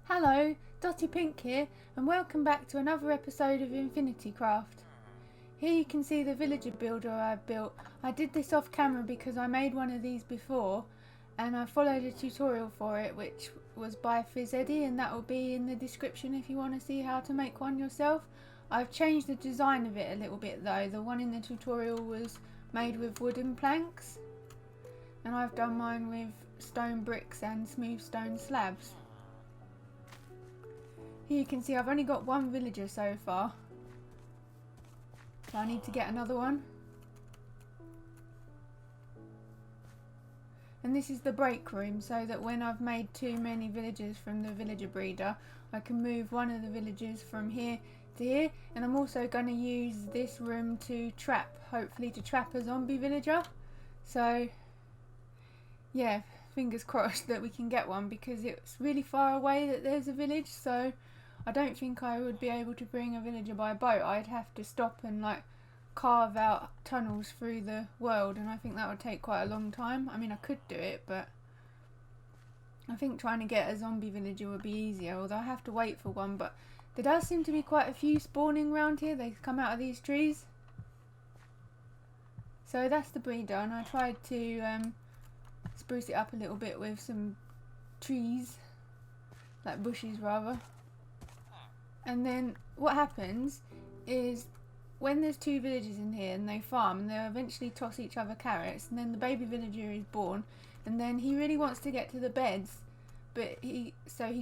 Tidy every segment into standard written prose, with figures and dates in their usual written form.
Hello, Dotty Pink here, and welcome back to another episode of Infinity Craft. Here you can see the villager builder I've built. I did this off camera because I made one of these before, and I followed a tutorial for it which was by Eddie, and that will be in the description if you want to see how to make one yourself. I've changed the design of it a little bit though. The one in the tutorial was made with wooden planks, and I've done mine with stone bricks and smooth stone slabs. Here you can see I've only got one villager so far, so I need to get another one. And this is the break room, so that when I've made too many villagers from the villager breeder, I can move one of the villagers from here to here. And I'm also going to use this room to hopefully to trap a zombie villager. So yeah, fingers crossed that we can get one, because it's really far away that there's a village, so I don't think I would be able to bring a villager by boat. I'd have to stop and carve out tunnels through the world, and I think that would take quite a long time. I mean, I could do it, but I think trying to get a zombie villager would be easier, although I have to wait for one. But there does seem to be quite a few spawning around here. They come out of these trees. So that's the breeder, and I tried to spruce it up a little bit with some trees, like bushes rather. And then what happens is when there's two villagers in here and they farm, and they'll eventually toss each other carrots, and then the baby villager is born, and then he really wants to get to the beds, but he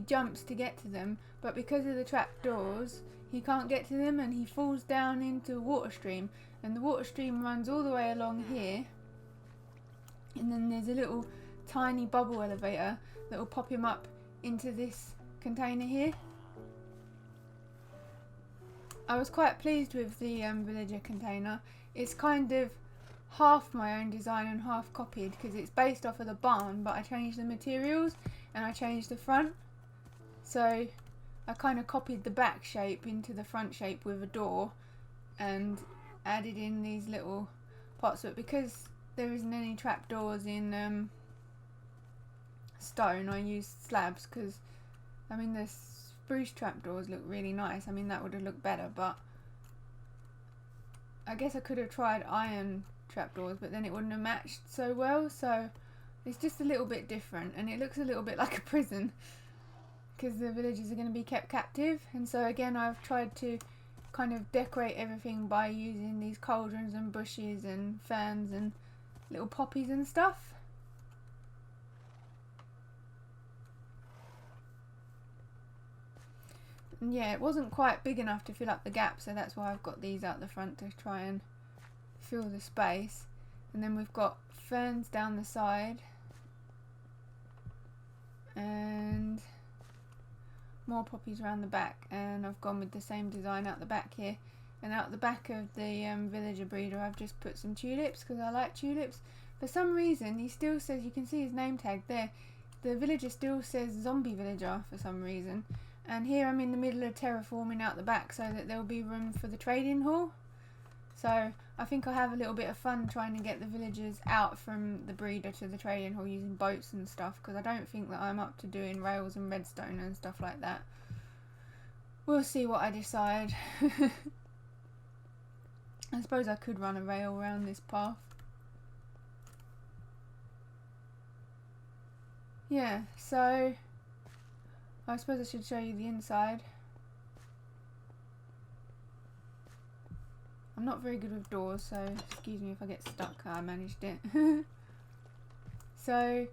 jumps to get to them, but because of the trap doors he can't get to them, and he falls down into a water stream, and the water stream runs all the way along here, and then there's a little tiny bubble elevator that will pop him up into this container here. I was quite pleased with the villager container. It's kind of half my own design and half copied, because it's based off of the barn, but I changed the materials and I changed the front. So I kind of copied the back shape into the front shape with a door and added in these little pots. But because there isn't any trapdoors in stone, I used slabs, because I mean the spruce trapdoors look really nice. I mean, that would have looked better, but I guess I could have tried iron trapdoors, but then it wouldn't have matched so well. So it's just a little bit different, and it looks a little bit like a prison, because the villagers are going to be kept captive. And so again, I've tried to kind of decorate everything by using these cauldrons and bushes and ferns and little poppies and stuff. And yeah, it wasn't quite big enough to fill up the gap, so that's why I've got these out the front to try and fill the space. And then we've got ferns down the side and more poppies around the back, and I've gone with the same design out the back here. And out the back of the villager breeder, I've just put some tulips, because I like tulips. For some reason he still says, you can see his name tag there, the villager still says zombie villager for some reason. And here I'm in the middle of terraforming out the back so that there will be room for the trading hall. So I think I'll have a little bit of fun trying to get the villagers out from the breeder to the trading hall using boats and stuff, because I don't think that I'm up to doing rails and redstone and stuff like that. We'll see what I decide. I suppose I could run a rail around this path. Yeah, so I suppose I should show you the inside. I'm not very good with doors, so excuse me if I get stuck. I managed it. So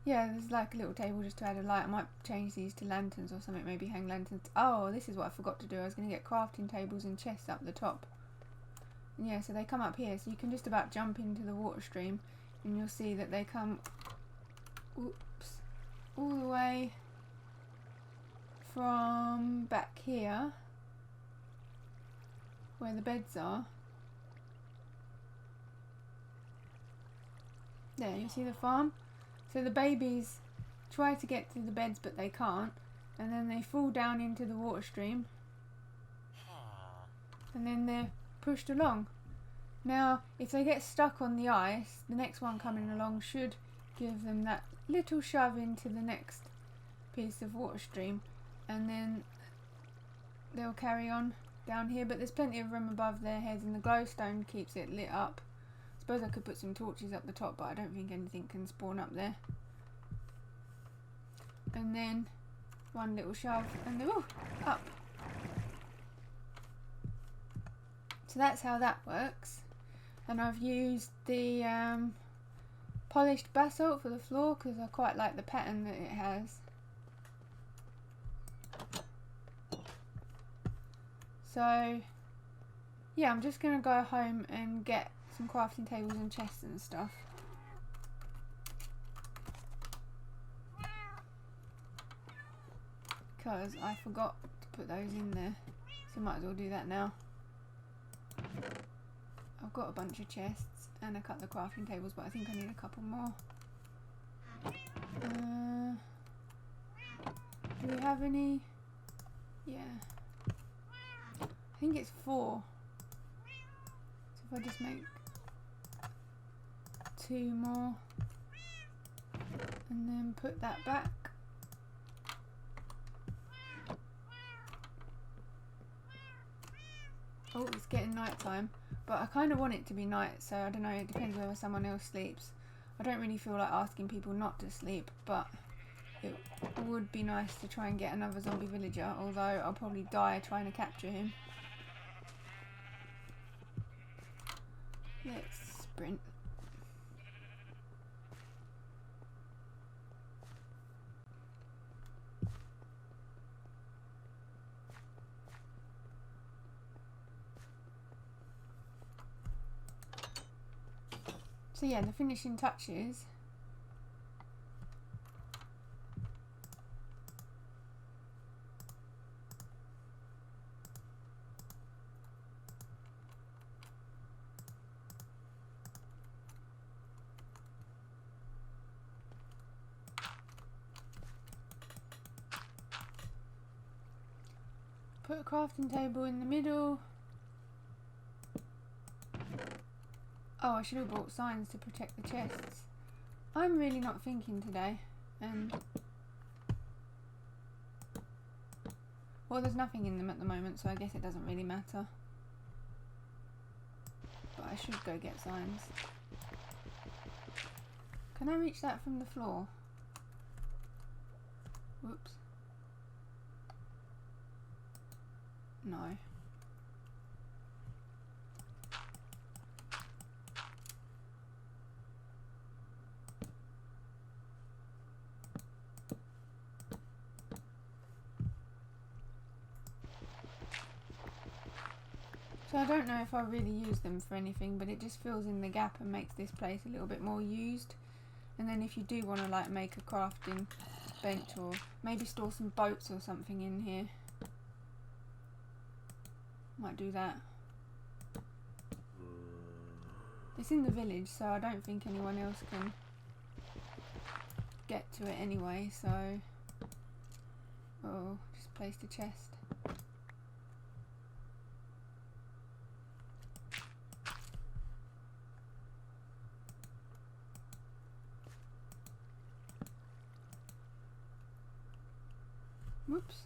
yeah, there's like a little table just to add a light. I might change these to lanterns or something, maybe hang lanterns. Oh, this is what I forgot to do. I was going to get crafting tables and chests up the top. And yeah, so they come up here, so you can just about jump into the water stream, and you'll see that they come all the way from back here where the beds are. There, you see the farm? So the babies try to get to the beds, but they can't, and then they fall down into the water stream, and then they're pushed along. Now if they get stuck on the ice, the next one coming along should give them that little shove into the next piece of water stream. and then they'll carry on down here, but there's plenty of room above their heads and the glowstone keeps it lit up. I suppose I could put some torches up the top, but I don't think anything can spawn up there. And then one little shove and they're up. So that's how that works. And I've used the polished basalt for the floor because I quite like the pattern that it has. So yeah, I'm just going to go home and get some crafting tables and chests and stuff. Because I forgot to put those in there. So might as well do that now. I've got a bunch of chests and I cut the crafting tables, but I think I need a couple more. Do we have any? Yeah. I think it's 4. So if I just make 2 more and then put that back. Oh, it's getting night time, but I kind of want it to be night, so I don't know, it depends whether someone else sleeps. I don't really feel like asking people not to sleep, but it would be nice to try and get another zombie villager, although I'll probably die trying to capture him. Let's sprint. So yeah, the finishing touches. Put a crafting table in the middle. Oh, I should have bought signs to protect the chests. I'm really not thinking today, and well, there's nothing in them at the moment, so I guess it doesn't really matter. But I should go get signs. Can I reach that from the floor? Whoops. No. So I don't know if I really use them for anything, but it just fills in the gap and makes this place a little bit more used. And then if you do want to like make a crafting bench or maybe store some boats or something in here, might do that. It's in the village, so I don't think anyone else can get to it anyway, so oh, just placed a chest. Whoops,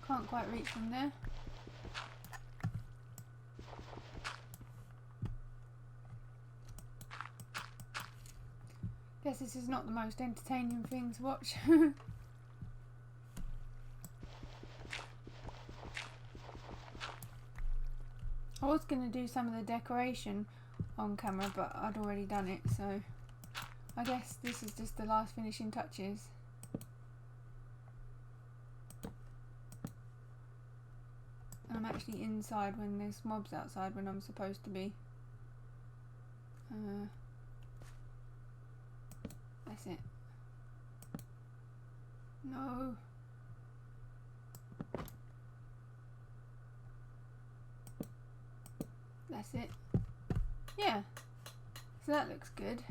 can't quite reach from there. Guess this is not the most entertaining thing to watch. I was going to do some of the decoration on camera, but I'd already done it, so I guess this is just the last finishing touches. I'm actually inside when there's mobs outside when I'm supposed to be. That's it. No. That's it. Yeah. So that looks good.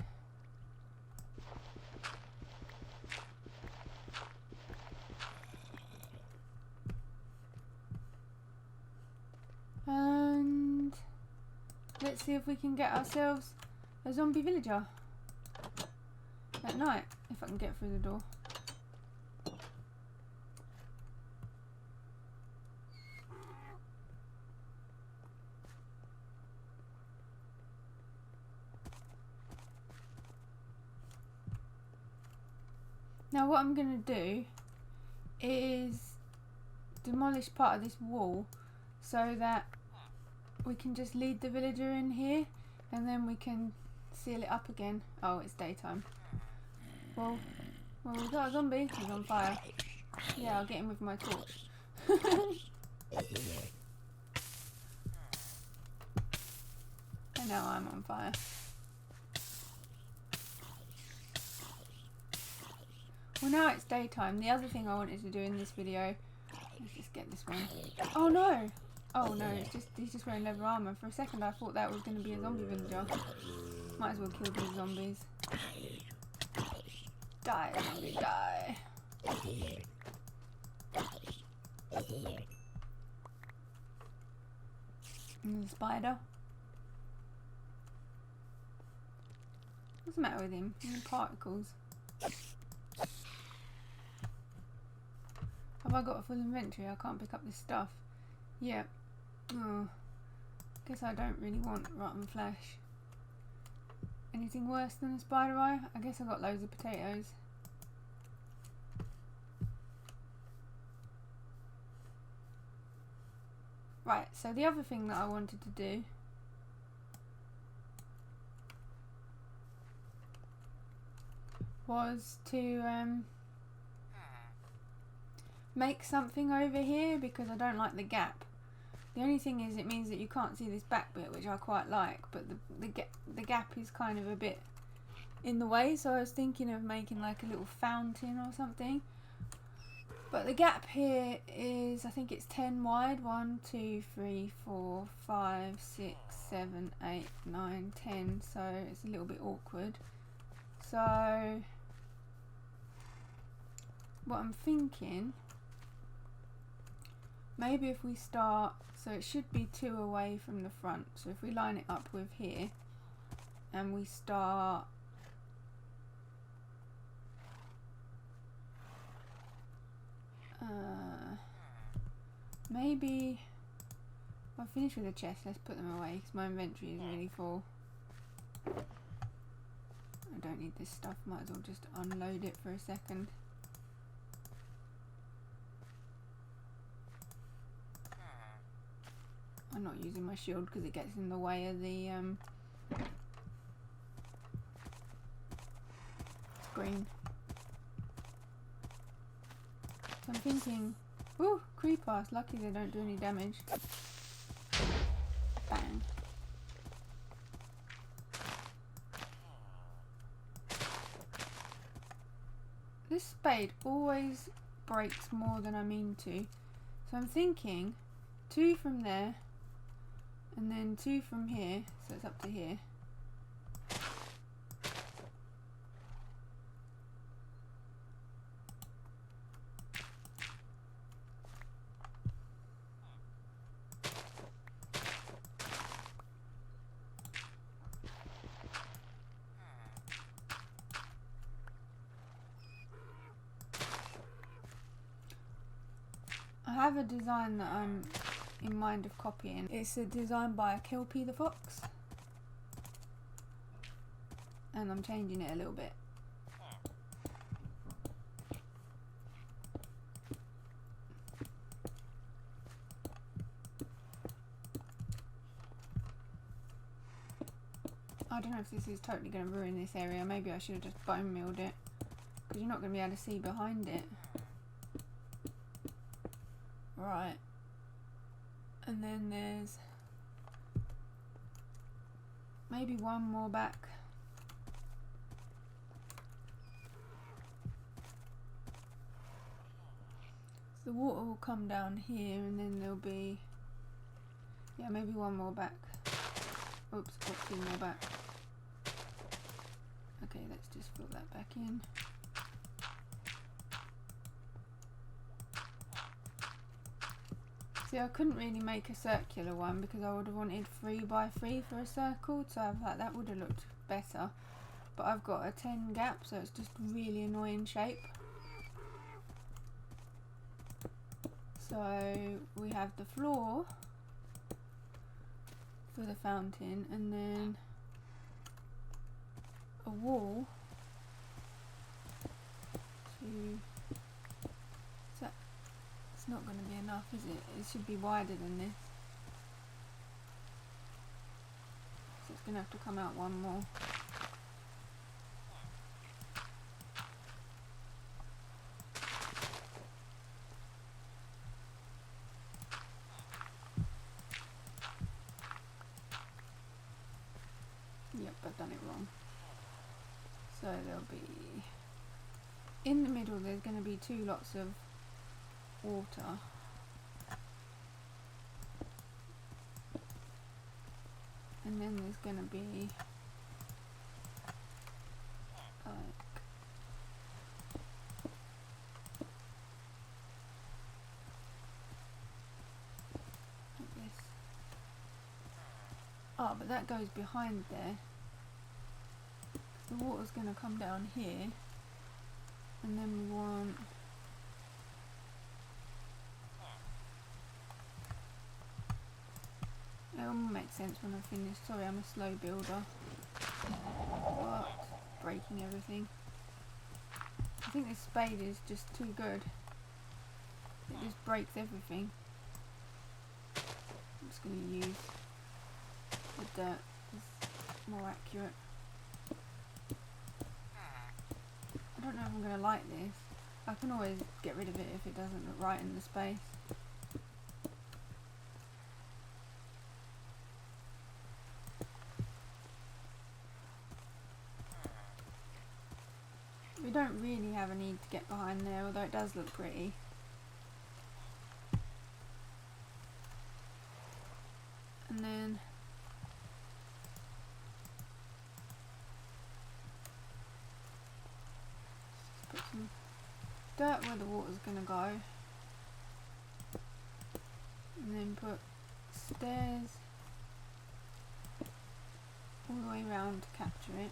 And let's see if we can get ourselves a zombie villager at night, if I can get through the door. Now what I'm going to do is demolish part of this wall so that we can just lead the villager in here and then we can seal it up again. Oh, it's daytime. Well, we've got a zombie. He's on fire. Yeah, I'll get him with my torch. And now I'm on fire. Well, now it's daytime. The other thing I wanted to do in this video, let's just get this one. Oh no! Oh no, he's just wearing leather armour. For a second I thought that was going to be a zombie villager. Might as well kill these zombies. Die, zombie, die. And the spider. What's the matter with him? Particles. Have I got a full inventory? I can't pick up this stuff. Yep. Oh. Guess I don't really want rotten flesh. Anything worse than a spider eye? I guess I got loads of potatoes. Right, so the other thing that I wanted to do was to make something over here because I don't like the gap. The only thing is it means that you can't see this back bit, which I quite like, but the gap is kind of a bit in the way, so I was thinking of making like a little fountain or something. But the gap here is, I think it's 10 wide. 1, 2, 3, 4, 5, 6, 7, 8, 9, 10, so it's a little bit awkward. So what I'm thinking, maybe if we start, so it should be 2 away from the front, so if we line it up with here and we start maybe I'll finish with the chest. Let's put them away because my inventory is really full. I don't need this stuff, might as well just unload it for a second. I'm not using my shield because it gets in the way of the screen. So I'm thinking, ooh, creeper, lucky they don't do any damage. Bang. This spade always breaks more than I mean to. So I'm thinking 2 from there and then 2 from here, so it's up to here. I have a design that I'm in mind of copying. It's a design by Kelpie the Fox, and I'm changing it a little bit. I don't know if this is totally going to ruin this area. Maybe I should have just bone milled it, because you're not going to be able to see behind it. Right, and then there's maybe 1 more back. So the water will come down here, and then there'll be, yeah, maybe 1 more back. Oops, got 2 more back. Okay, let's just fill that back in. See, I couldn't really make a circular one because I would have wanted 3 by 3 for a circle, so I thought that would have looked better. But I've got a 10 gap, so it's just really annoying shape. So we have the floor for the fountain, and then a wall. So 2. So it's not going to be enough, is it? It should be wider than this. So it's going to have to come out one more. Yep, I've done it wrong. So there'll be, in the middle there's going to be 2 lots of water. And then there's going to be like this. Oh, but that goes behind there. The water's going to come down here, and then we want it will make sense when I finish. Sorry, I'm a slow builder. What? Breaking everything. I think this spade is just too good. It just breaks everything. I'm just going to use the dirt. It's more accurate. I don't know if I'm going to like this. I can always get rid of it if it doesn't look right in the space. We don't really have a need to get behind there, although it does look pretty. And then put some dirt where the water's going to go, and then put stairs all the way around to capture it.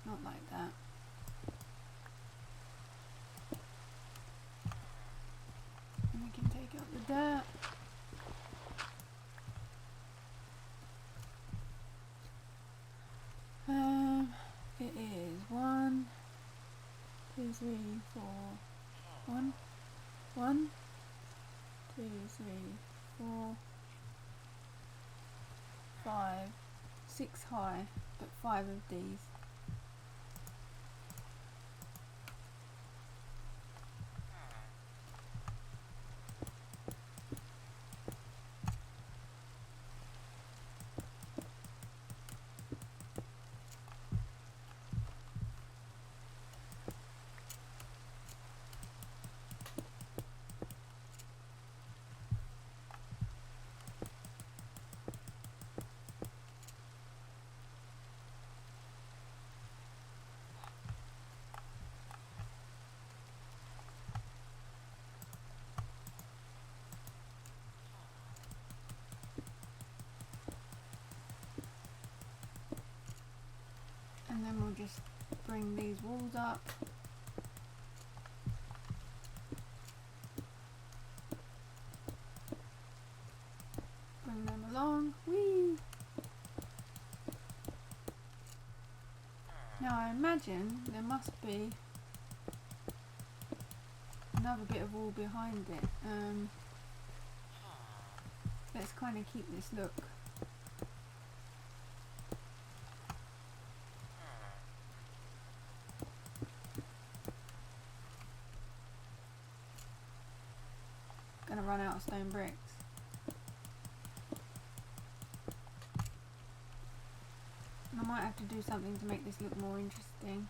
Not like that. And we can take out the dirt. It is 1, 2, 3, 4. 1, 1, 2, 3, 4, 5, 6 high, but 5 of these. And then we'll just bring these walls up. Bring them along. Whee! Now I imagine there must be another bit of wall behind it. Let's kind of keep this look. Gonna run out of stone bricks. And I might have to do something to make this look more interesting.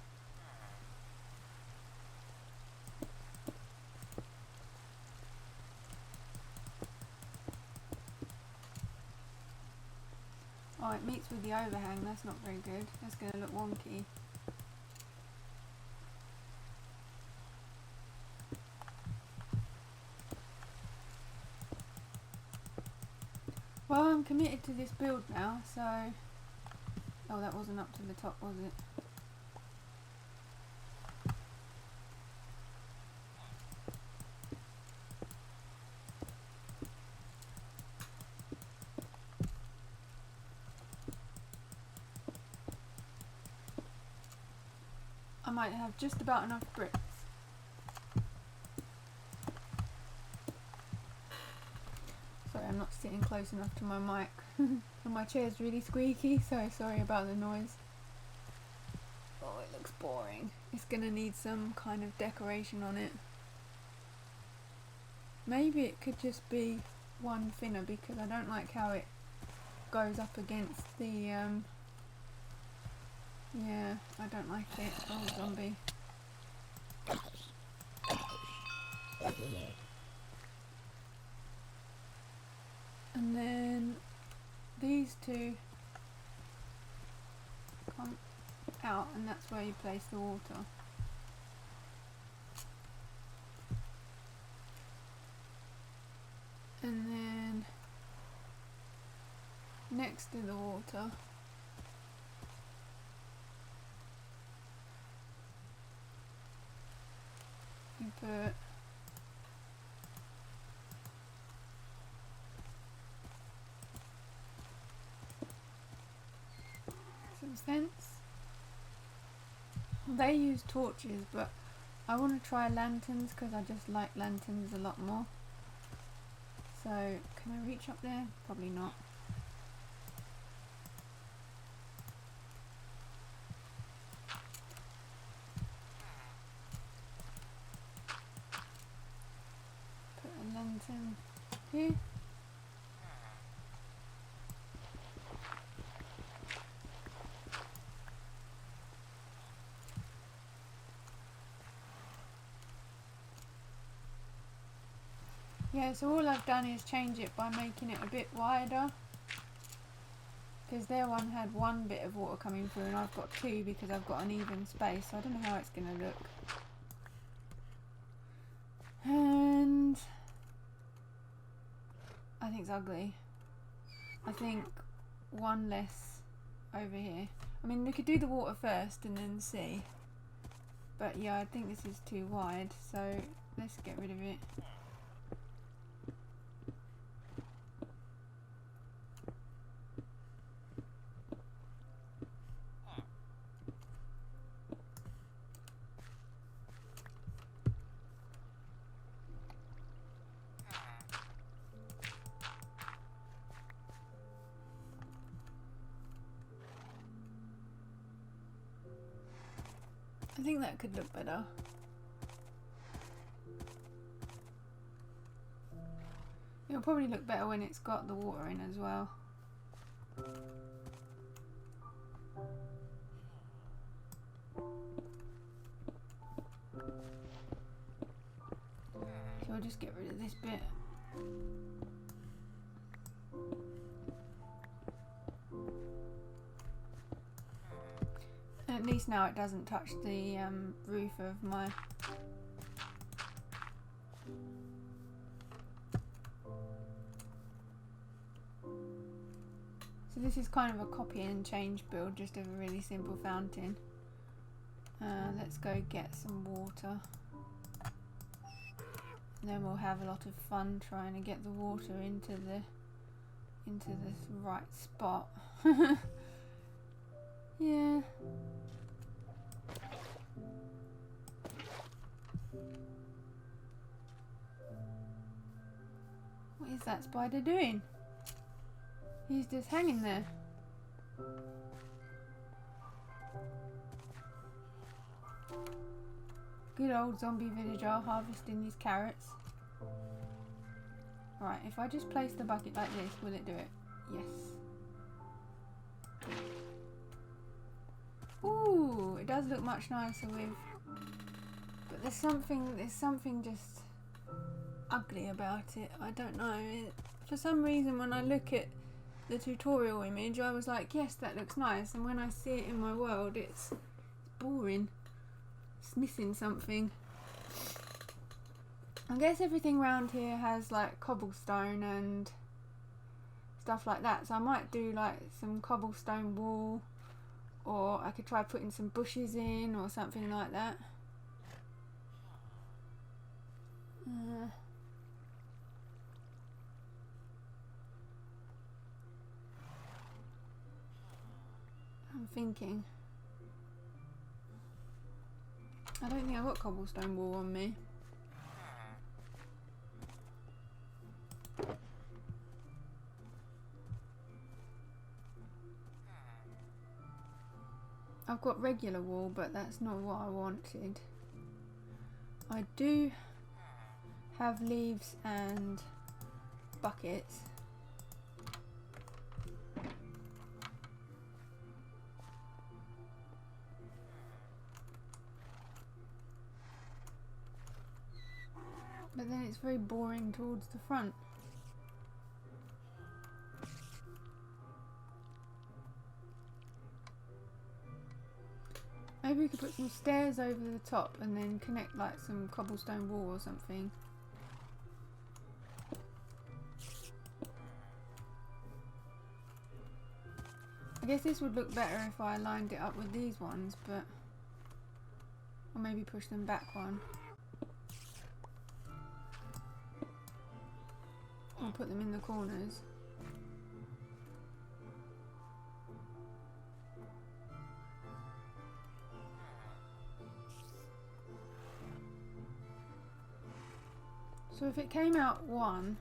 Oh, it meets with the overhang. That's not very good. That's gonna look wonky. Well, I'm committed to this build now, so... Oh, that wasn't up to the top, was it? I might have just about enough bricks. Sorry, I'm not sitting close enough to my mic. And my chair's really squeaky, so sorry about the noise. Oh, it looks boring. It's gonna need some kind of decoration on it. Maybe it could just be one thinner, because I don't like how it goes up against the yeah, I don't like it. Oh, zombie. And then these two come out, and that's where you place the water. And then next to the water, you put some fence. They use torches, but I want to try lanterns because I just like lanterns a lot more. So, can I reach up there? Probably not. Put a lantern here. Yeah, so all I've done is change it by making it a bit wider, because their one had one bit of water coming through and I've got two because I've got an even space, so I don't know how it's going to look. And I think it's ugly. I think one less over here. I mean, we could do the water first and then see, but yeah, I think this is too wide, so let's get rid of it. I think that could look better. It'll probably look better when it's got the water in as well. So I'll just get rid of this bit. At least now it doesn't touch the roof of my... So this is kind of a copy and change build, just of a really simple fountain. Let's go get some water. And then we'll have a lot of fun trying to get the water into the right spot. Yeah. What is that spider doing? He's just hanging there. Good old zombie villager harvesting these carrots. Right, if I just place the bucket like this, will it do it? Yes. Ooh, it does look much nicer with... But there's something just ugly about it. I don't know. For some reason, when I look at the tutorial image, I was like, yes, that looks nice. And when I see it in my world, it's boring. It's missing something. I guess everything around here has like cobblestone and stuff like that. So I might do like some cobblestone wall, or I could try putting some bushes in or something like that. I'm thinking. I don't think I've got cobblestone wool on me. I've got regular wool, but that's not what I wanted. I do have leaves and buckets. But then it's very boring towards the front. Maybe we could put some stairs over the top and then connect like some cobblestone wall or something. I guess this would look better if I lined it up with these ones, but... or maybe push them back one. Or put them in the corners. So if it came out one,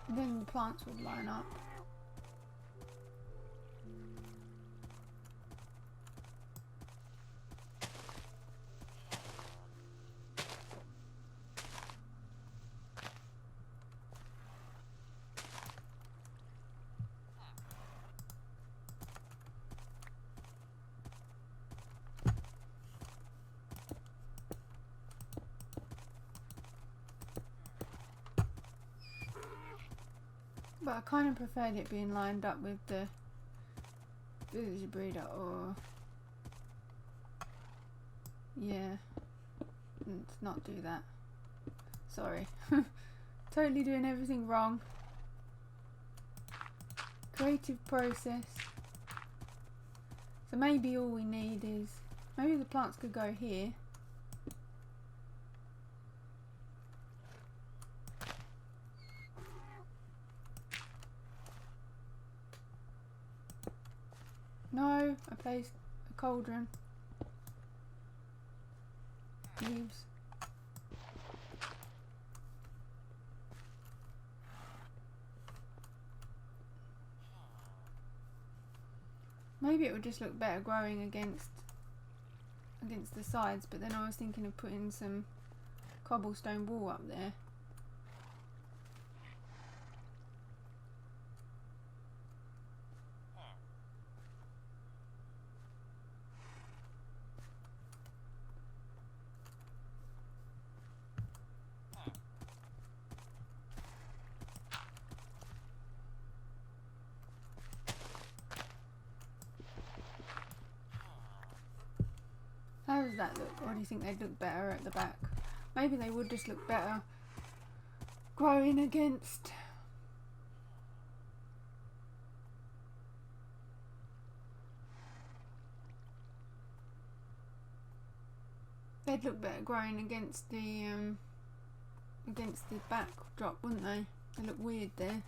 then the plants would line up. But I kind of preferred it being lined up with the villager breeder, or... yeah. Let's not do that. Sorry. Totally doing everything wrong. Creative process. So maybe all we need is... maybe the plants could go here. No, I placed a cauldron. Leaves. Maybe it would just look better growing against the sides, but then I was thinking of putting some cobblestone wall up there. How does that look? Or do you think they'd look better at the back? Maybe they would just look better growing against... they'd look better growing against the backdrop, wouldn't they? They look weird there.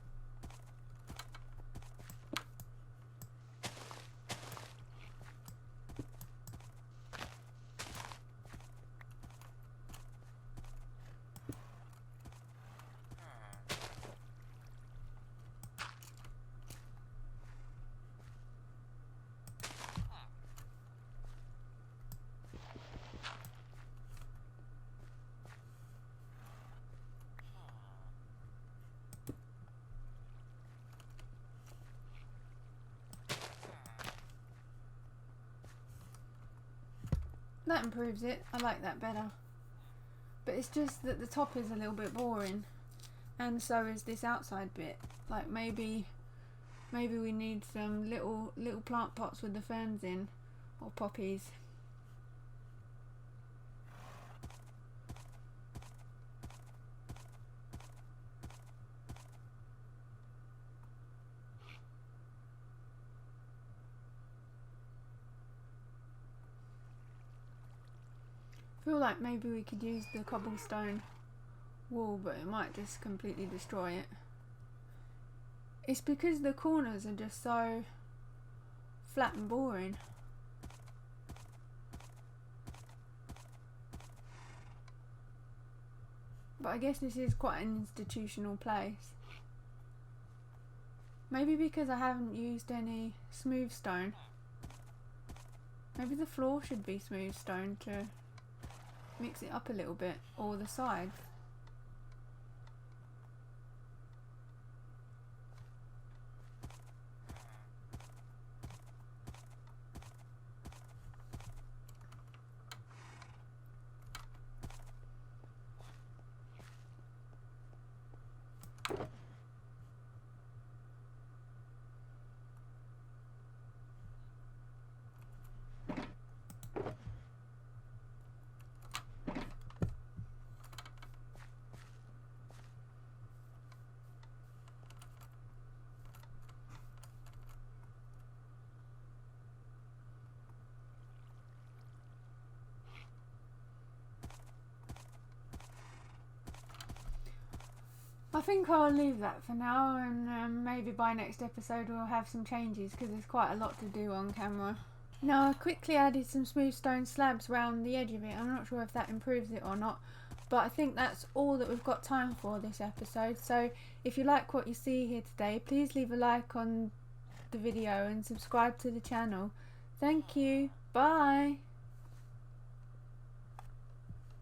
That improves it. I like that better. But it's just that the top is a little bit boring, and so is this outside bit. Like maybe we need some little plant pots with the ferns in, or poppies. I feel like maybe we could use the cobblestone wall, but it might just completely destroy it. It's because the corners are just so flat and boring. But I guess this is quite an institutional place. Maybe because I haven't used any smooth stone. Maybe the floor should be smooth stone to mix it up a little bit, or the sides. I think I'll leave that for now, and maybe by next episode we'll have some changes because there's quite a lot to do on camera. Now I quickly added some smooth stone slabs around the edge of it. I'm not sure if that improves it or not, but I think that's all that we've got time for this episode. So if you like what you see here today, please leave a like on the video and subscribe to the channel. Thank you. Bye.